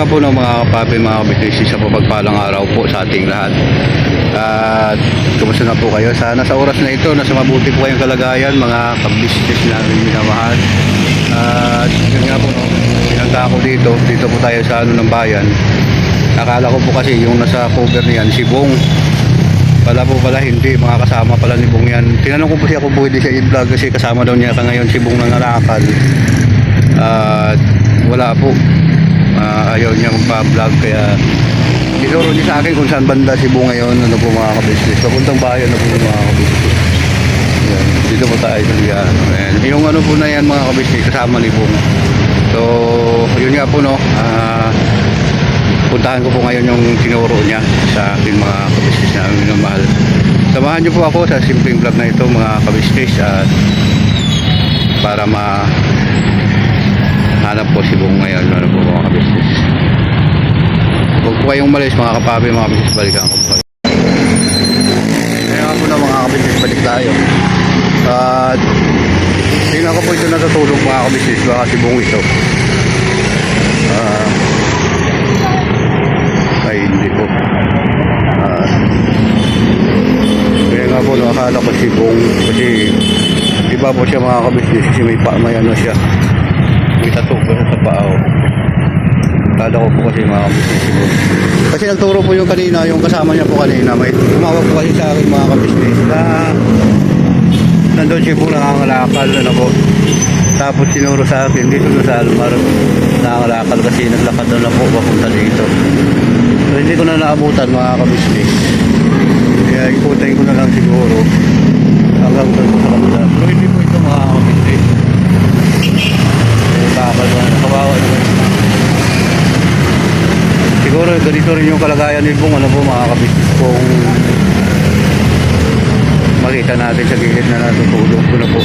nga po ng mga kapapi, mga kabisnes, sa pagpalang araw po sa ating lahat. At kumusta na po kayo? Sana sa oras na ito, nasa mabuti po kayong kalagayan, mga kabisnes namin minamahal. At yun nga po, no, pinunta ako dito po tayo sa ng bayan. Akala ko po kasi yung nasa cover niyan, si Bong. Pala hindi, mga kasama pala ni Bong yan. Tinanong ko po siya kung pwede siya i-vlog kasi kasama daw niya ngayon si Bong nangalakal. At wala po. Ayaw niya magpa-vlog kaya isuro niya sa akin kung saan banda si Bong ngayon. Ano po mga kabisnes, papuntang bayan na po mga kabisnes. Yan, dito po tayo sa liyan. Yung ano po na yan mga kabisnes, kasama ni Bong. So yun nga po, no, puntahan ko po ngayon yung tinuro niya sa akin mga kabisnes na minamahal. Samahan niyo po ako sa simpleng vlog na ito mga kabisnes, at para hanap po si Bong ngayon. Ano po mga kabisnes, huwag po kayong malis mga kapapi, mga kabisnes, balikan ko po. Ngayon po na mga kabisnes, balik tayo. At tingnan ko po ito natutulog mga kabisnes, baka si Bong ito. Ay hindi po. Kaya nga po nakakala ko si Bong kasi iba po siya mga kabisnes, kasi may ano siya, may tattoo sa paa. Kala ko po kasi mga kabisnes si Bong. Kasi nagturo po yung kanina, yung kasama niya po kanina, may tumawag po kasi sa akin mga kabisnes na nandun siya po nangangalakal, ano po. Tapos sinuro sa akin dito sa Almar, nangangalakal kasi naglakad na po papunta dito. So hindi ko na naabutan mga kabisnes, kaya ikutin ko na lang siguro hanggang doon po sa kabila. Pero hindi po ito mga kabisnes, bakal na nakawawa naman. Siguro ganito rin yung kalagayan ni Bong, ano po mga kabisnes, kung makita natin sa gilid na natutulog ko na po.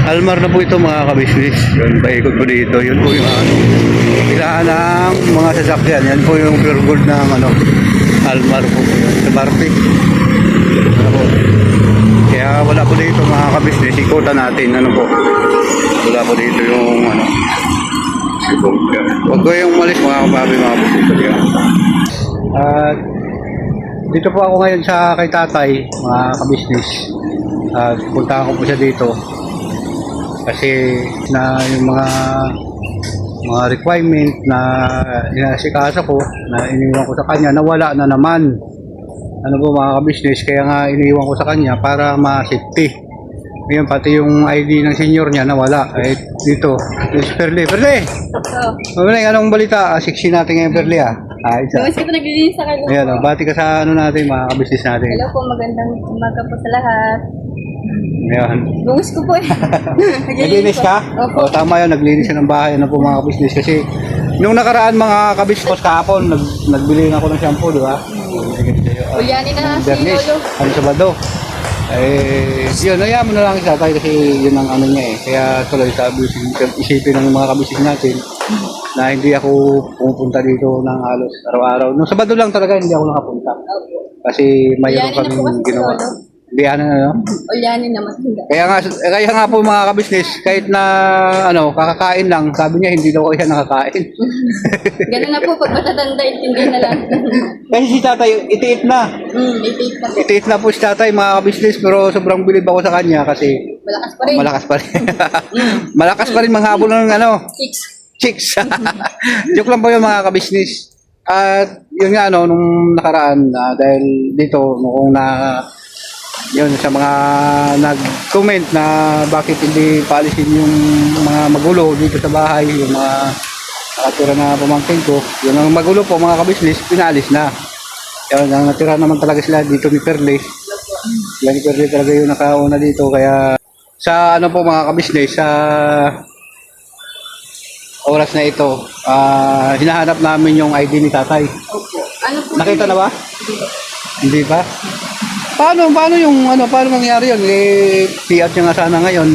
Almar na po ito mga kabisnes. Yun, paikot po dito. Yun po yung ilahan ng mga sasakyan. Yan po yung pure gold ng Almar po. Sa Barte. Kaya wala po dito mga kabisnes. Ikutan natin. Ano po. Wala po dito yung sibong. Huwag ko yung malis mga kapabi, mga kabisnes. At dito po ako ngayon sa kay tatay, mga kabisnes. At punta ko po siya dito. Kasi na yung mga requirement na inasikasa ko, na iniwan ko sa kanya, nawala na naman. Ano po mga kabisnes, kaya nga iniwan ko sa kanya para ma-safety. Ngayon pati yung ID ng senior niya nawala. Eh dito, Perle. Mamalay, anong balita? Siksi natin ngayon Perle isa. Namaste po, naglilinis sa kayo. Ayan, bati ka sa natin mga kabisnes natin. Hello po, magandang umaga po sa lahat. Ayan. Bungus ko po Naglinis ka? Opo. O, tama yun, naglinis ka ng bahay. Ano po mga kabisnes? Kasi nung nakaraan mga kabisnes kahapon, nagbili ako ng shampoo, di ba? Ulyani na si Bernice, Lolo. Sabado. Yun, ayaw mo na lang isa tayo kasi yun ang ano niya eh. Kaya tuloy sabi, isipin ng mga kabisnes natin na hindi ako pumupunta dito ng halos araw-araw. Nung Sabado lang talaga hindi ako nakapunta. Kasi mayroon Ulyani na po kaming kasi si ginawa. Lolo. Hindi Ulyani na matanda. kaya nga po mga kabisnes, kahit na kakakain lang, sabi niya hindi daw siya nakakain. Ganun na po, pag matatanda, intindi na lang. Kasi si tatay, itiit na. Itiit na po. Itiit na po si tatay mga kabisnes, pero sobrang bilib ako sa kanya kasi Malakas pa rin. malakas pa rin. Malakas pa rin manghabol ng Chicks. chicks. Joke lang po yun mga kabisnes. At yun nga nung nakaraan, dahil dito, nung yun sa mga nag-comment na bakit hindi paalisin yung mga magulo dito sa bahay, yung mga nakatira na pamangkin ko, yun ang magulo po mga kabisnes, pinalis na. Yun, ang natira naman talaga sila dito ni Perle. Sila ni Perle talaga yung nakauna dito, kaya sa po mga kabisnes, sa oras na ito, hinahanap namin yung ID ni tatay. Opo. Ano po? Nakita na ba? Hindi pa? Paano paano mangyari yun? Piat niya nga sana ngayon.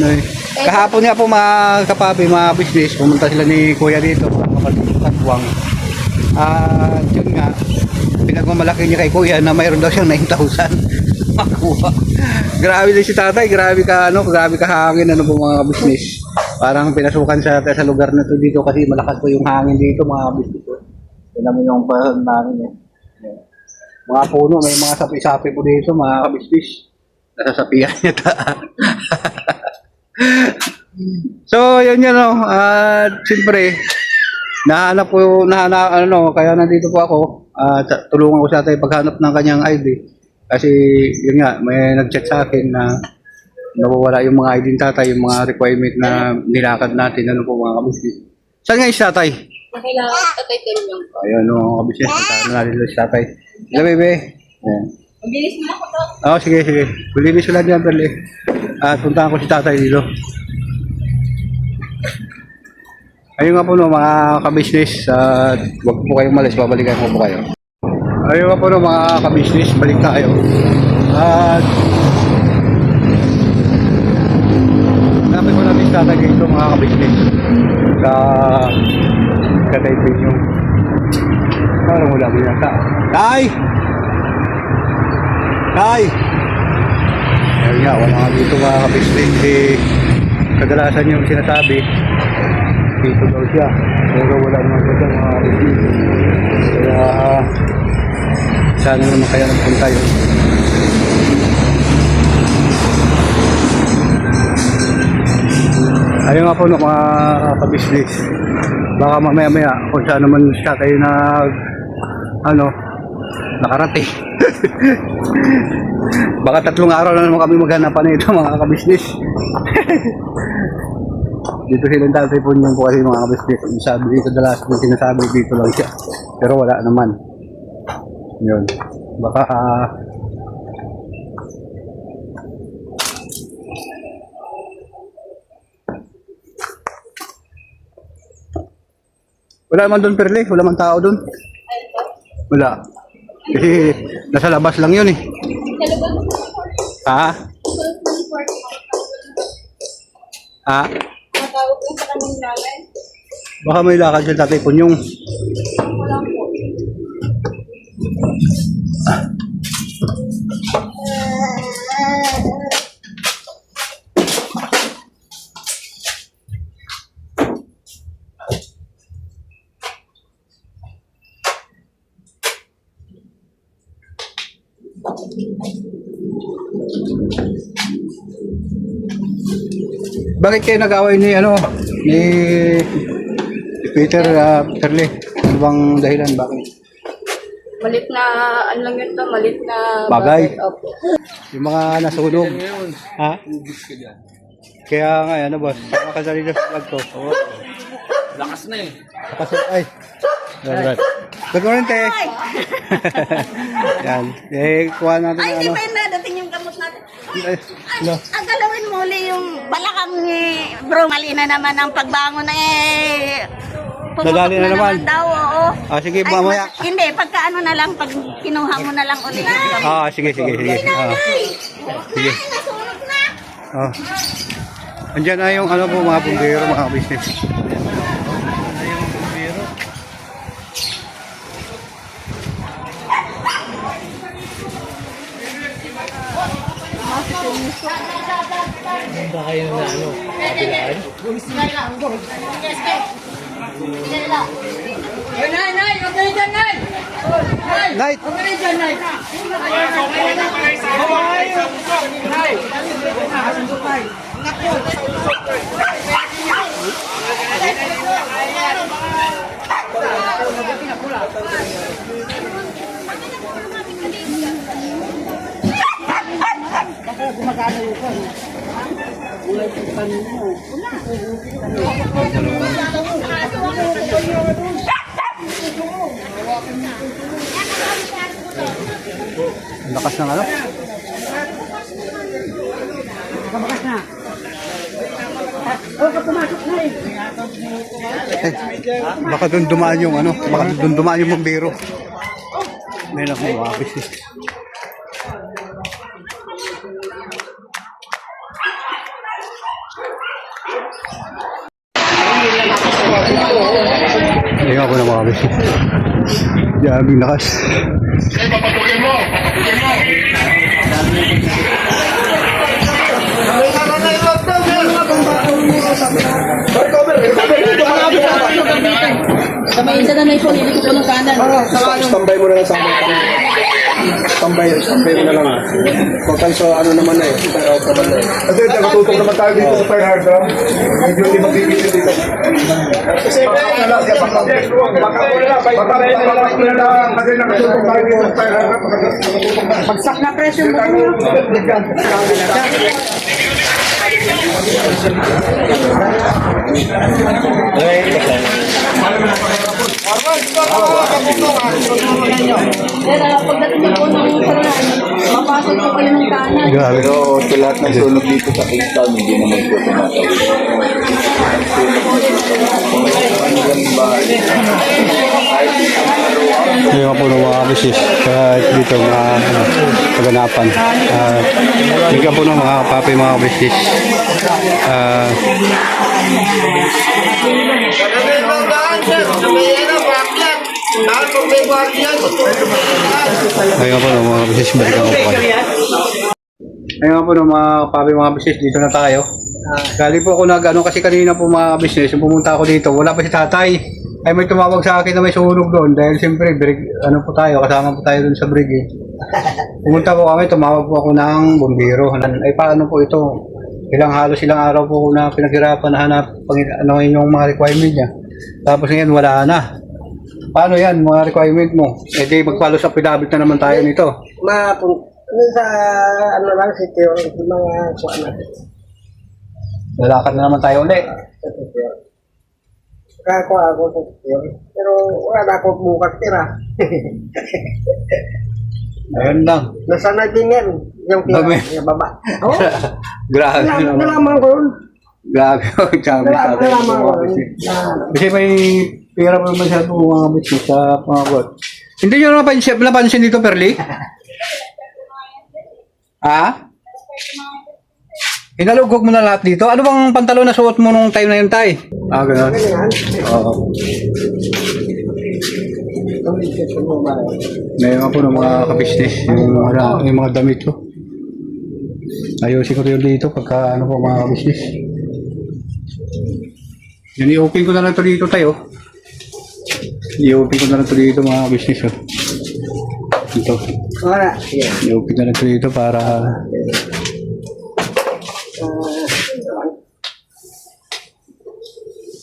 Kahapon nga po mga kapapi, mga business, pumunta sila ni Kuya dito, mga kapatid-katwang. Yun nga, pinagmamalaki niya kay Kuya na mayroon daw siyang 9,000 makuha. Grabe din si tatay, grabe ka hangin po mga business. Parang pinasukan sa lugar na to dito kasi malakas po yung hangin dito mga business. Tignan mo yung bahan namin eh. Ayan. Mga puno, may mga sapi-sapi po dito, mga kabisbis. Nasasapihan niya ta. So, yun yun, no. At siyempre, kaya nandito po ako. Tulungan ko sa tatay paghanap ng kanyang ID. Kasi, yun nga, may nag-chat sa akin na nawawala yung mga ID ng tatay, yung mga requirement na nilakad natin, ano po mga kabisbis. Saan nga yung tatay? Kailangan tatay tulong. Ayun, no, kabisbis, puntahan na natin sa tatay. Hello, bebe. Ayan. Mabilis mo ako to. Sige, sige. Kulinis ko lang dyan, Perli. At puntahan ko si tatay dito. Ayun nga po no, mga kabisnes. Huwag po kayong malis, babalikan ko po kayo. Ayun nga po no, mga kabisnes, balik tayo. At hanapin ko natin si tatay dito, mga kabisnes. Sa Kataipin yung parang wala ko yata. Tay! Tay! Ayun nga, wala nga dito mga kabisnes. Kadalasan yung sinasabi, dito daw siya. Pero wala naman siya mga kabisnes. Kaya, sana naman kaya nagpunta yun. Ayun nga po no, mga kabisnes. Baka mamaya-maya kung saan naman siya tayo nakarating. Baka 3 araw na naman kami maghanapan na ito mga kabisnes. Dito silang tatay po niyo po kasi mga kabisnes. Sabi dito dalas yung sinasabi dito lang siya. Pero wala naman. Yun. Baka wala naman doon, Perle. Wala man tao doon. Wala. Kasi nasa labas lang yun eh. Ha? Ha? Matawag lang sa kanyang namin. Baka may lakad siya tatay Punyong. Wala po. Bakit kayo nag-away ni Peter Perle? Ano bang dahilan? Bakit? Malit na, ano lang yun to, malit na Bagay. Opo. Yung mga nasunog. Ha? Kaya nga, ano boss? Saka ka sa rin sa vlog to. Lakas na eh. Lakas na, ay. Right. Good morning, te. Yan. Kuha natin Ay, ano. hindi pa yun nadating yung gamot natin. No. Ang galawin mo ulit yung balakang ni bro. Mali na naman ang pagbangon eh. Pumutok Nadali na naman. daw, oo. Sige, Ay, mamaya. hindi, pagka ano na lang, pag kinuha mo na lang ulit yung gamot. Sige. Sige. Nasunog na. Andyan na yung ano po mga bumbero, mga business. Ba kayo na ano? Kabilaan? Nay, okay dyan, Nay! Night! Okay dyan, Nay! Ang lakas ng ano? Baka doon dumaan yung ano, baka doon dumaan yung bumbero. Meron ako mga business. Ayun ako ng mga business. Yabing lakas. Sa may Pagdadanay po, hindi ko po ng kanan. Standby mo na lang sa amin. Standby mo na lang. Total so ano naman na eh. Out naman na eh. Kasi nakatutok naman tayo dito sa fire hydrant. Medyo hindi magbibigil dito. Kasi kasi nakatutok tayo dito sa fire hydrant. Bagsak na presyo mo. Pero pagdating na po ng kanan, mapasok po kayo ng kanan. Grabe. Pero sa lahat ng sunog dito sa Kingston, hindi naman po tumatay. Hindi nga po ng mga business kahit dito mga kaganapan. Hindi ka po ng mga kapapi mga business. Ayun po ng mga business. Balikan ko po. Ayun po ng mga kapapi mga business. Dito na tayo. Galing po ako kasi kanina po mga business. Yung pumunta ako dito, wala pa si tatay. Ay may tumawag sa akin na may sunog doon dahil siyempre kasama po tayo doon sa brigade. Pumunta po kami, tumawag po ako ng bombero. Ay paano po ito? Halos ilang araw po ako na pinaghirapan na hanap yung mga requirement niya. Tapos ngayon wala na. Paano yan mga requirement mo? Eh di magpalos sa pinabit na naman tayo nito. Sa ano lang sityo, mga kuha natin. Lalakad na naman tayo ulit. Kakuha ako sa sityo. Pero wala na ako bukas tira. Ayun lang. Nasanay din yan. Yung tira, Dami. yung baba. Oo. Grabe naman. Nalaman ko yun. Grabe. Sabi sa atin. Nalaman ko yun. Kasi may pera pa naman siya po mga business sa mga bot. Hindi nyo napansin dito, Perli? Ha? Inalugog mo na lahat dito? Ano bang pantalon na suot mo nung time na yun, tay? Gano'n. Oo. Ngayon po ng mga kabisnes, yung mga damit ko. Ayusin ko rin dito pagka mga kabisnes. Yan, i-open ko na lang ito dito tayo. I-open ko na lang ito dito mga kabisnes. Ito. Wala. I-open na lang ito dito para...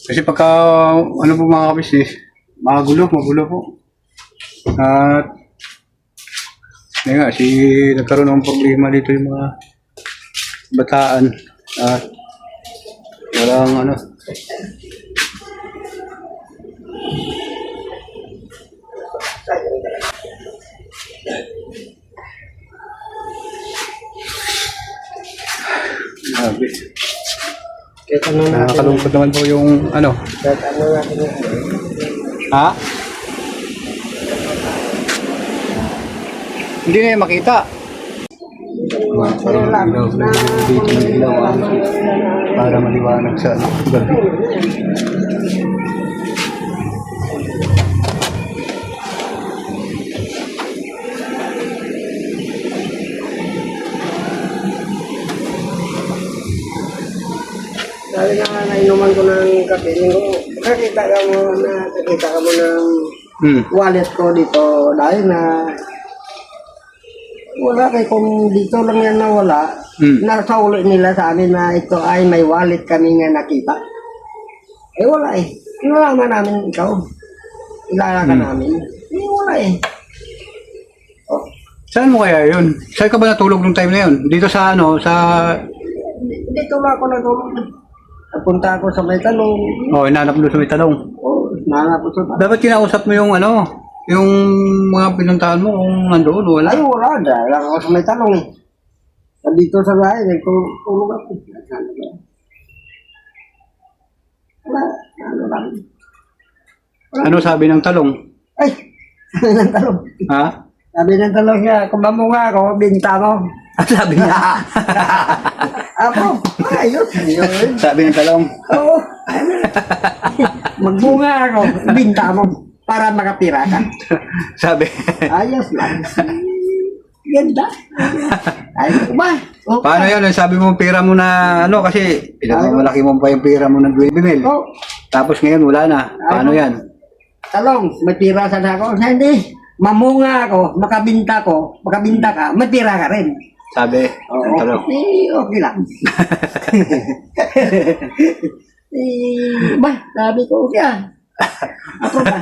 Kasi pagka, po mga kabisnes, magulo po. At, yun nga, nagkaroon ng problema dito yung mga bataan. At, walang Grabe. Nakakalungkot naman po yung Ha? Hindi na yung makita. Dito ng ilaw para maliwanag sa gabi. Dahil nga nainuman ko ng kape, nakita ka mo ng wallet ko dito dahil na wala kay kung dito lang yan nawala, nasa ulit nila sa amin na ito ay may wallet kami nga nakita. Eh wala eh. Inalaman namin ikaw. Ilala ka namin. Eh wala eh. Oh. Saan mo kaya yun? Saan ka ba natulog nung time na yun? Dito sa Dito lang ako natulog. Napunta ako sa may talong. Hinanap mo sa may talong. Nanap ko sa Dapat kinausap mo yung yung mga pinuntahan mo kung nandoon, wala. ay, wala. Dahil lang ako sa may talong eh. Dito sa bahay, nagtulog ako. Wala. Ano lang. Ano sabi ng talong? Ay! Sabi ng talong. Ha? Sabi ng talong niya, kung mamunga ako, binta mo. Sabi niya. Ako, ayos. Yun. Sabi ng talong. Oo. Magbunga ako, binta mo. Para makapira ka. Sabi. Ayos lang. Ganda. Ayos ba? Okay. Paano yun? Sabi mo pera mo na kasi pinagmamalaki mo pa yung pera mo ng 20 mil. Oh. Tapos ngayon wala na. Paano yan? talong, may pira sa ako. Hindi, mamunga ako, makabinta ka, may pira ka rin. Sabi, ang talong. Okay lang. Sabi ko, okay ah. Ako ba?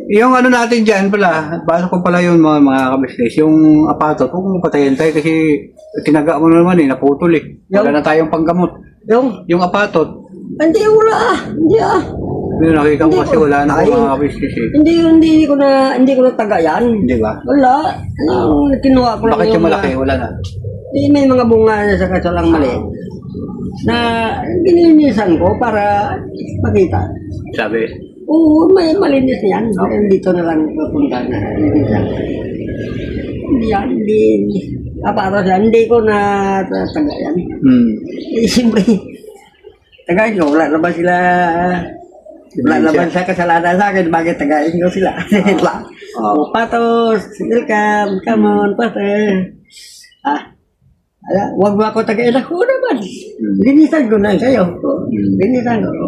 Yung ano natin dyan pala, basa ko pala yun mga kabisnes, yung apatot, huwag mong patayin tayo kasi tinaga mo naman naputol Wala na tayong panggamot. Yung apatot, Hindi, wala ah. Hindi ah. yun nakita ko Hindi kasi ko- wala na Ay. ako mga kabisnes Hindi ko na tagayan. Hindi ba? Wala. Kinuha ko lang Bakit yung malaki? Wala na. May mga bunga na sa kasalang maliit na gininisan ko para makita. Sabi. Oo, may malinis yan. Dito na lang pupunta na. Hindi. Para siya, hindi ko na tagayan. Siyempre, tagayin ko. Wala naman sila. Wala naman sa kasalanan sa akin. Bakit tagayin ko sila? Patos, welcome, come on, patos. Huwag mo ako tagayin ako naman. Linisan ko na sa'yo. Linisan ko.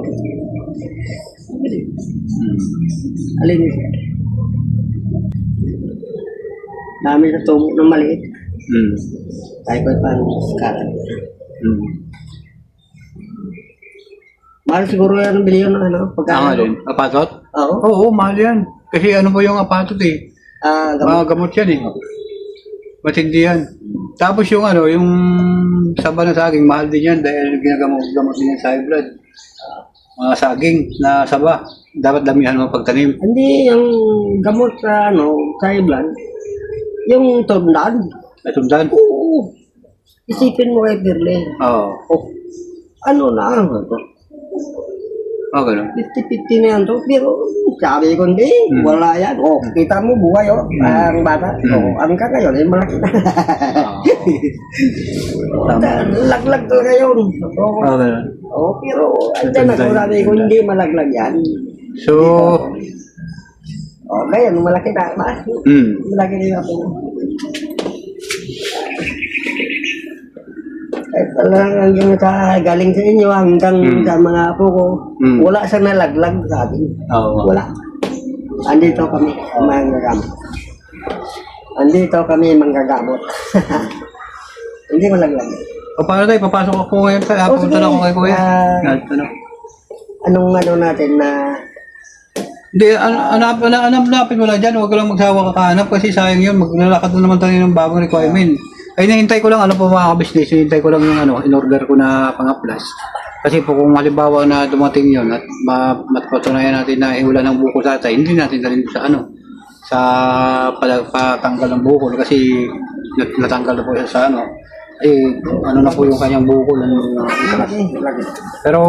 Alinis. Dami sa tumo ng maliit. Tayo ko pang skalan. Mahal siguro yan bilyon ng ano? Tama din. Apatot? Oo. Oo, mahal yan. Kasi ano po yung apatot Mga gamot yan Matindi yan. Tapos yung ano, yung saba na saging, mahal din yan dahil ginagamot din yan sa high blood. Mga saging na saba, dapat damihan mo pagtanim. Hindi, yung gamot sa ano, sa iblan, yung tundan. Natundan? Oo. Isipin mo kay Pirle. Oo. Ano na, Oo, ganun. 50-50 na yan to. Pero sabi ko, hindi, wala yan. Kita mo buhay, ang bata. Ano ka ngayon, malaki na. Laglag to ngayon. Oo, ganun. Pero andyan ako, sabi ko, hindi malaglag yan. So, Ngayon, malaki na. Malaki na ako. Talagang hanggang sa galing sa inyo, hanggang sa mga apo ko, wala sa nalaglag sa atin. Oo. Wala. Andito kami, manggagamot. Andito kami manggagamot. Hindi malaglag. paano tayo? Papasok ako ngayon tayo. Punta na ako kay Kuya. Anong ano natin na... Hindi, hanapin mo lang dyan. Huwag ka lang magsawa kakahanap kasi sayang yun. Maglalakad na naman tayo ng bagong requirement. Ay, nahintay ko lang, ano po mga kabisnes, nahintay ko lang yung in-order ko na pang-uplas. Kasi po kung halimbawa na dumating yun at mapatunayan natin na wala ng buko sa atay, hindi natin dalhin sa sa patanggal ng buko kasi natanggal na po siya sa na po yung kanyang buko. Malaki. Pero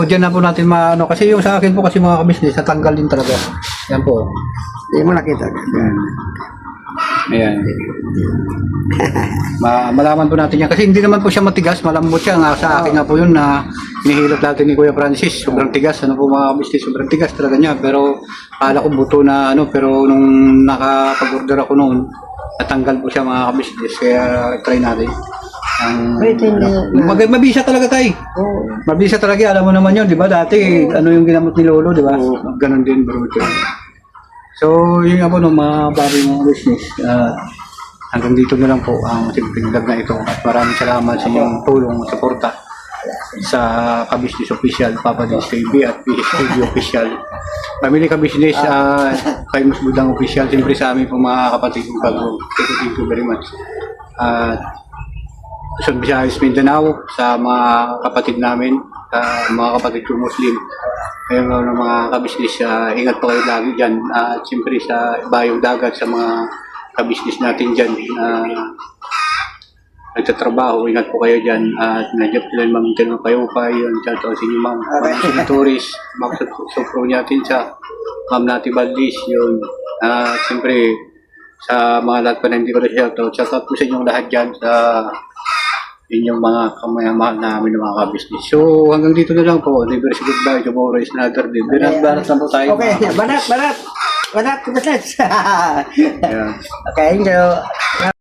dyan na po natin kasi yung sa akin po kasi mga kabisnes, natanggal din talaga. Yan po. Hindi mo nakita. Ayan. Malaman po natin yan. Kasi hindi naman po siya matigas, malambot siya. Sa akin nga po yun na hinihilot natin ni Kuya Francis. Sobrang tigas. Ano po mga kabisnes, sobrang tigas talaga niya. Pero akala ko buto na pero nung nakapag-order ako noon, natanggal po siya mga kabisnes. Kaya try natin. Mabisa talaga tayo. Mabisa talaga, alam mo naman yun, di ba? Dati, yung ginamot ni Lolo, di ba? Ganon din, bro. So, yun nga po, mga baboy mga business. Hanggang dito na lang po ang simpleng vlog na ito. At maraming salamat sa inyong tulong at suporta sa Kabisnes Official, Papa Dins TV at PSTV Official. Family Kabisnes, Famous Budang Official. Siyempre sa amin po mga kapatid ng bago. Thank you very much. Luzon, Visayas, Mindanao, sa mga kapatid namin, mga kapatid ko Muslim. Kaya mga kabisnes, ingat po kayo lagi dyan. Siyempre sa bayong dagat, sa mga kabisnes natin dyan, nagtatrabaho, ingat po kayo dyan. At nandiyan po lang mamintan ng kayo pa yun. Shout out sa inyo ma'am. Mga tourist, mga supro natin sa Ma'am Nati Valdez yun. Siyempre, sa mga lahat pa na hindi ko na shout out po sa inyong lahat dyan sa inyong mga kamayamahal namin ng mga kabisnes. So, hanggang dito na lang po. Never say goodbye. Tomorrow is another day. Banat lang po tayo. Okay, banat. Banat, business. Yeah. Okay, so,